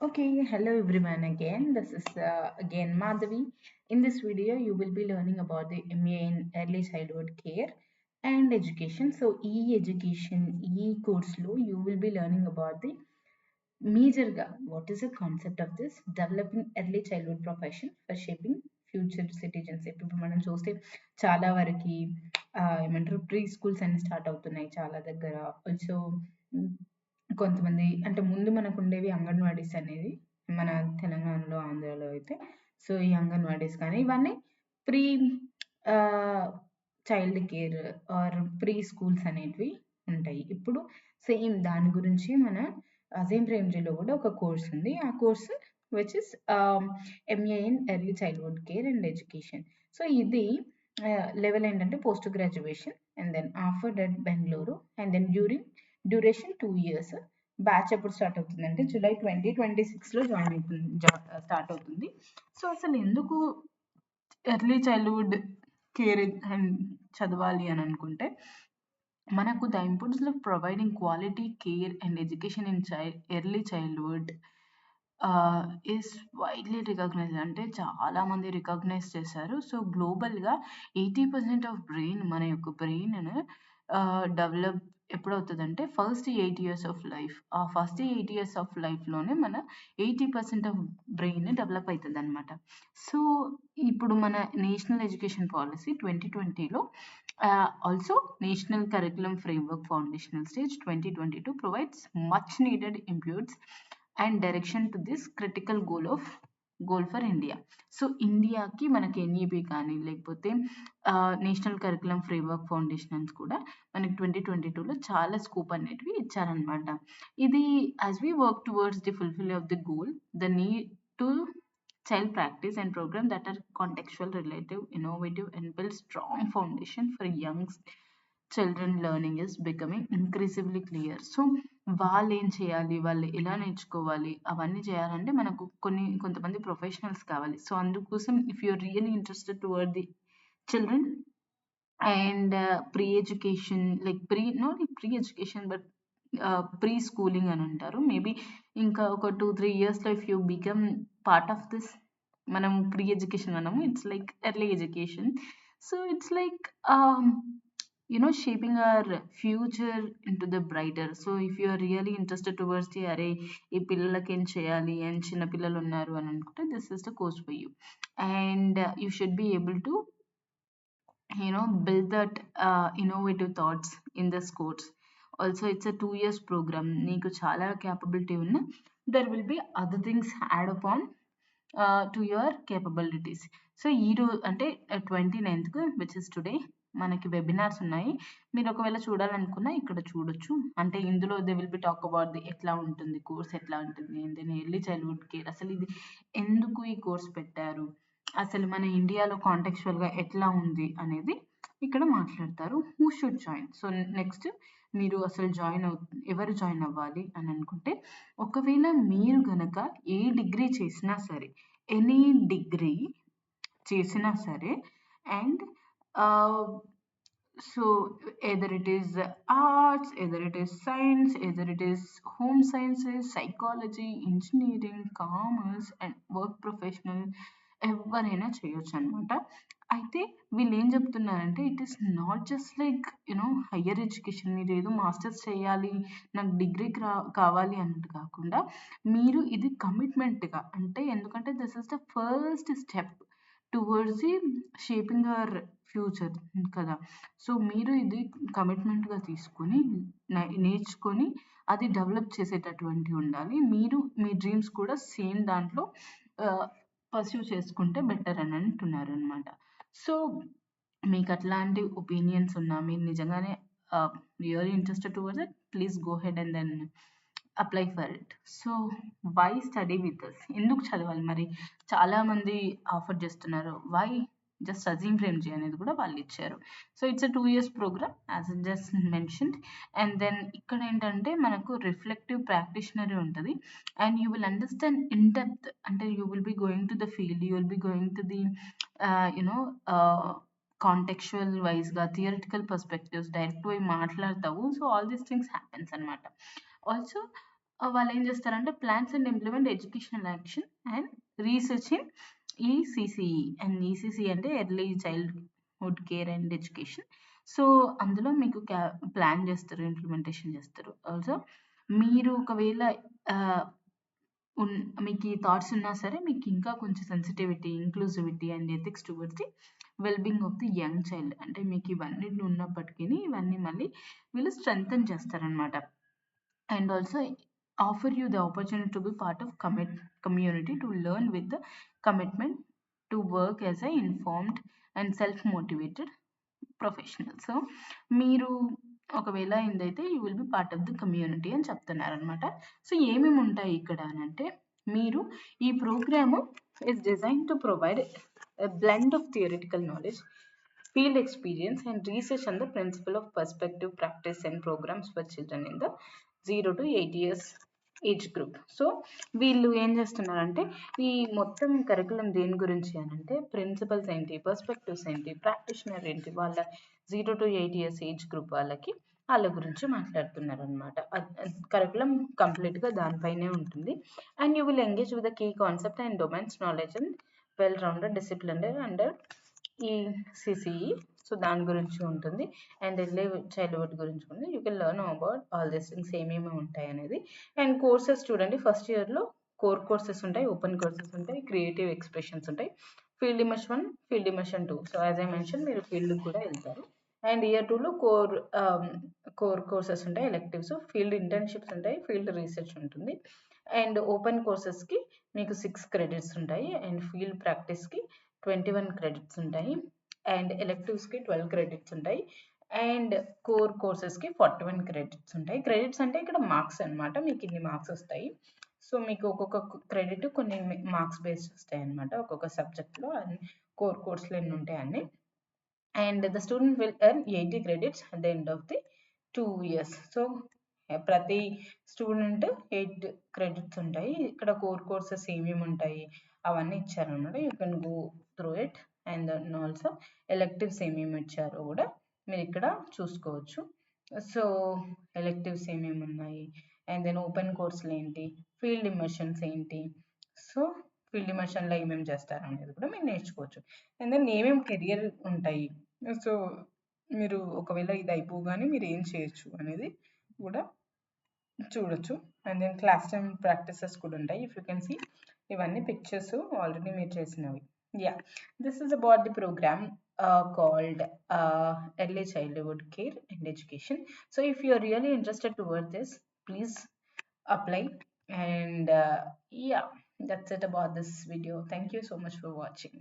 Okay, hello everyone again. This is again Madhavi. In this video, you will be learning about the MA in Early Childhood Care and Education. So, e-education, e-course lo, you will be learning about the majorga. What is the concept of this? Developing early childhood profession for shaping future citizenship. ఇప్పుడు మనం చూస్తే చాలా వరకు ఏమంటారు pre schools అన్ని start అవుతున్నాయి చాలా దగ్గర. ఆల్సో కొంతమంది అంటే ముందు మనకు ఉండేవి అంగన్వాడీస్ అనేది మన తెలంగాణలో ఆంధ్రాలో అయితే. సో ఈ అంగన్వాడీస్ కానీ ఇవన్నీ pre child care or pre schools అనేటివి ఉంటాయి. ఇప్పుడు సేమ్ దాని గురించి మన అజీం ప్రేమ్జీలో కూడా ఒక కోర్స్ ఉంది. ఆ course which is MA in early childhood care and education. So ఇది లెవెల్ ఏంటంటే post graduation and then after that Bengaluru and then duration 2 years. Batch ఎప్పుడు స్టార్ట్ అవుతుంది అంటే జూలై 2026లో జాయిన్ అవుతుంది స్టార్ట్ అవుతుంది. సో అసలు ఎందుకు ఎర్లీ చైల్డ్హుడ్ కేర్ అండ్ చదవాలి అని అనుకుంటే మనకు the importance of providing quality care and education in early childhood is widely recognize. అంటే చాలా మంది రికగ్నైజ్ చేశారు. సో గ్లోబల్గా 80% ఆఫ్ బ్రెయిన్ మన యొక్క బ్రెయిన్ డెవలప్ ఎప్పుడవుతుందంటే ఫస్ట్ 8 years ఆఫ్ లైఫ్. ఆ ఫస్ట్ 8 years ఆఫ్ లైఫ్లోనే మన 80% ఆఫ్ బ్రెయిన్ డెవలప్ అవుతుంది అనమాట. సో ఇప్పుడు మన నేషనల్ ఎడ్యుకేషన్ పాలసీ 2020లో also National Curriculum Framework foundational stage 2022 provides much needed inputs and direction to this critical goal for India. So ఇండియాకి మనకి ఎన్ఈపి కానీ లేకపోతే నేషనల్ కరికులం ఫ్రేమ్వర్క్ ఫౌండేషన్స్ కూడా మనకి 2022లో చాలా స్కోప్ అనేటివి ఇచ్చారనమాట. ఇది as we work towards the fulfil of the goal the need to child practice and program that are contextual, relative, innovative, and build strong foundation for young children learning is becoming increasingly clear. So వాళ్ళు ఏం చేయాలి, వాళ్ళు ఎలా నేర్చుకోవాలి, అవన్నీ చేయాలంటే మనకు కొంతమంది ప్రొఫెషనల్స్ కావాలి. సో అందుకోసం if your really interested toward the children and pre education like pre education but pre schooling అని అంటారు. మేబీ ఇంకా ఒక 2-3 yearsలో if you become part of this, మనం ప్రీ ఎడ్యుకేషన్ అన్నాము, it's like early education. So it's like shaping our future into the brighter. So if you are really interested towards the array ఈ పిల్లలకి ఏం చేయాలి and చిన్న పిల్లలు ఉన్నారు అని అనుకుంటే this is the course for you, and you should be able to build that innovative thoughts in this course. Also it's a 2 years program. నీకు చాలా capability ఉన్న there will be other things add upon to your capabilities. So ఈరోజు అంటే 29th which is today మనకి webinars ఉన్నాయి. మీరు ఒకవేళ చూడాలనుకున్నా ఇక్కడ చూడొచ్చు. అంటే ఇందులో they will be talk about the ఎట్లా ఉంటుంది కోర్స్, ఎట్లా ఉంటుంది ఏంటి ఎర్లీ చైల్డ్హుడ్ కేర్, అసలు ఇది ఎందుకు ఈ కోర్స్ పెట్టారు, అసలు మన ఇండియాలో కాంటెక్చువల్గా ఎట్లా ఉంది అనేది ఇక్కడ మాట్లాడతారు. Who should join. So next మీరు అసలు ఎవరు జాయిన్ అవ్వాలి అని అనుకుంటే, ఒకవేళ మీరు గనక ఏ డిగ్రీ చేసినా సరే, ఎనీ డిగ్రీ చేసినా సరే, and so either it is arts, either it is science, either it is home sciences, psychology, engineering, commerce and work professional, ఎవరైనా చేయొచ్చు అనమాట. అయితే వీళ్ళు ఏం చెప్తున్నారంటే it is not just like higher education, మీరు ఏదో మాస్టర్స్ చేయాలి నాకు డిగ్రీ కావాలి అన్నట్టు కాకుండా మీరు ఇది కమిట్మెంట్గా, అంటే ఎందుకంటే this is the first step towards the shaping our future కదా. సో మీరు ఇది కమిట్మెంట్గా తీసుకొని నేర్చుకొని అది డెవలప్ చేసేటటువంటి ఉండాలి. మీరు మీ డ్రీమ్స్ కూడా సేమ్ దాంట్లో పర్స్యూ చేసుకుంటే బెటర్ అని అంటున్నారు అనమాట. సో మీకు అట్లాంటి ఒపీనియన్స్ ఉన్నా, మీరు నిజంగానే really interested towards it, please go ahead and then apply for it. So why study with us, ఎందుకు చదవాలి మరి, చాలా మంది ఆఫర్ చేస్తున్నారు. వై జస్ట్ అజీం ప్రేమ్జీ అనేది కూడా వాళ్ళు ఇచ్చారు. So it's a 2 years program as just mentioned. And then ఇక్కడ ఏంటంటే మనకు రిఫ్లెక్టివ్ ప్రాక్టీషనరీ ఉంటుంది. And you will understand in depth, అంటే you will be going to the field, you will be going to the contextual వైజ్గా theoretical perspectives direct పోయి మాట్లాడతావు. So all these things happens అనమాట. Also వాళ్ళు ఏం చేస్తారంటే plans and implement educational action and research in ECCE. And ECC అంటే early childhood care and education. So అందులో మీకు ప్లాన్ చేస్తారు, ఇంప్లిమెంటేషన్ చేస్తారు. ఆల్సో మీరు ఒకవేళ మీకు ఈ థాట్స్ ఉన్నా సరే, మీకు ఇంకా కొంచెం sensitivity, inclusivity and ethics towards the wellbeing of the young child, అంటే మీకు ఇవన్నీ ఉన్నప్పటికీ ఇవన్నీ మళ్ళీ వీళ్ళు స్ట్రెంగ్తన్ చేస్తారనమాట. And also offer you the opportunity to be part of community to learn with the commitment to work as a informed and self-motivated professional. So మీరు ఒకవేళ ఏందైతే you will be part of the community అని చెప్తున్నారనమాట. So ఏమేమి ఉంటాయి ఇక్కడ అని అంటే, మీరు ఈ programme is design to provide a blend of theoretical knowledge, field experience and research on the principle of perspective practice and programs for children in the 0 to 8 years age group. So వీళ్ళు ఏం చేస్తున్నారంటే ఈ మొత్తం curriculum దేని గురించి అని అంటే, principles ఏంటి, పర్స్పెక్టివ్స్ ఏంటి, ప్రాక్టీషనర్ ఏంటి, వాళ్ళ 0 to 8 years ఏజ్ గ్రూప్ వాళ్ళ గురించి మాట్లాడుతున్నారు అనమాట. కరికులం కంప్లీట్గా దానిపైనే ఉంటుంది. And you will engage with the key concept and domains knowledge and well rounded disciplinary under E CCE. So దాని గురించి ఉంటుంది. అండ్ ఎర్లీ చైల్డ్హుడ్ గురించి ఉంది. You can learn about all these things ఏమేమి ఉంటాయి అనేది. అండ్ కోర్సెస్ చూడండి, first ఇయర్లో కోర్ కోర్సెస్ ఉంటాయి, ఓపెన్ కోర్సెస్ ఉంటాయి, క్రియేటివ్ ఎక్స్ప్రెషన్స్ ఉంటాయి, field immersion 1, field immersion 2. So as I mention మీరు ఫీల్డ్ కూడా వెళ్తారు. అండ్ ఇయర్ 2లో కోర్ కోర్సెస్ ఉంటాయి, ఎలెక్టివ్స్, ఫీల్డ్ ఇంటర్న్షిప్స్ ఉంటాయి, ఫీల్డ్ రీసెర్చ్ ఉంటుంది. అండ్ ఓపెన్ కోర్సెస్కి మీకు 6 క్రెడిట్స్ ఉంటాయి. అండ్ ఫీల్డ్ ప్రాక్టీస్కి 21 క్రెడిట్స్ ఉంటాయి. అండ్ ఎలెక్టివ్స్కి 12 క్రెడిట్స్ ఉంటాయి. అండ్ కోర్ కోర్సెస్కి 41 క్రెడిట్స్ ఉంటాయి. క్రెడిట్స్ అంటే ఇక్కడ మార్క్స్ అనమాట, మీకు ఇన్ని మార్క్స్ వస్తాయి. సో మీకు ఒక్కొక్క క్రెడిట్ కొన్ని మార్క్స్ బేస్డ్ వస్తాయి అనమాట, ఒక్కొక్క సబ్జెక్ట్లో. అన్ని కోర్ కోర్సులు ఎన్ని ఉంటాయి అన్ని. And the student will earn 80 credits at the end of the 2 years. So ప్రతి స్టూడెంట్ 8 క్రెడిట్స్ ఉంటాయి. ఇక్కడ కోర్ కోర్సెస్ ఏమేమి ఉంటాయి అవన్నీ ఇచ్చారనమాట. You can go through it. And then also electives ఏమేమి ఇచ్చారో కూడా మీరు ఇక్కడ చూసుకోవచ్చు. సో ఎలెక్టివ్స్ ఏమేమి ఉన్నాయి, అండ్ దెన్ ఓపెన్ కోర్సులు ఏంటి, ఫీల్డ్ ఇమర్షన్స్ ఏంటి, సో ఫీల్డ్ ఇమర్షన్లో ఏమేమి చేస్తారు అనేది కూడా మీరు నేర్చుకోవచ్చు. అండ్ దెన్ ఏమేమి కెరియర్ ఉంటాయి, సో మీరు ఒకవేళ ఇది అయిపోగానే మీరు ఏం చేయొచ్చు అనేది కూడా చూడొచ్చు. And then class time practices కూడా ఉంటాయి. ఇఫ్ యూ కెన్ సీ, ఇవన్నీ పిక్చర్స్ ఆల్రెడీ మీరు చేసినవి. Yeah, this is about the program called Early Childhood Care and Education. So if you are really interested toward this, please apply. And yeah, that's it about this video. Thank you so much for watching.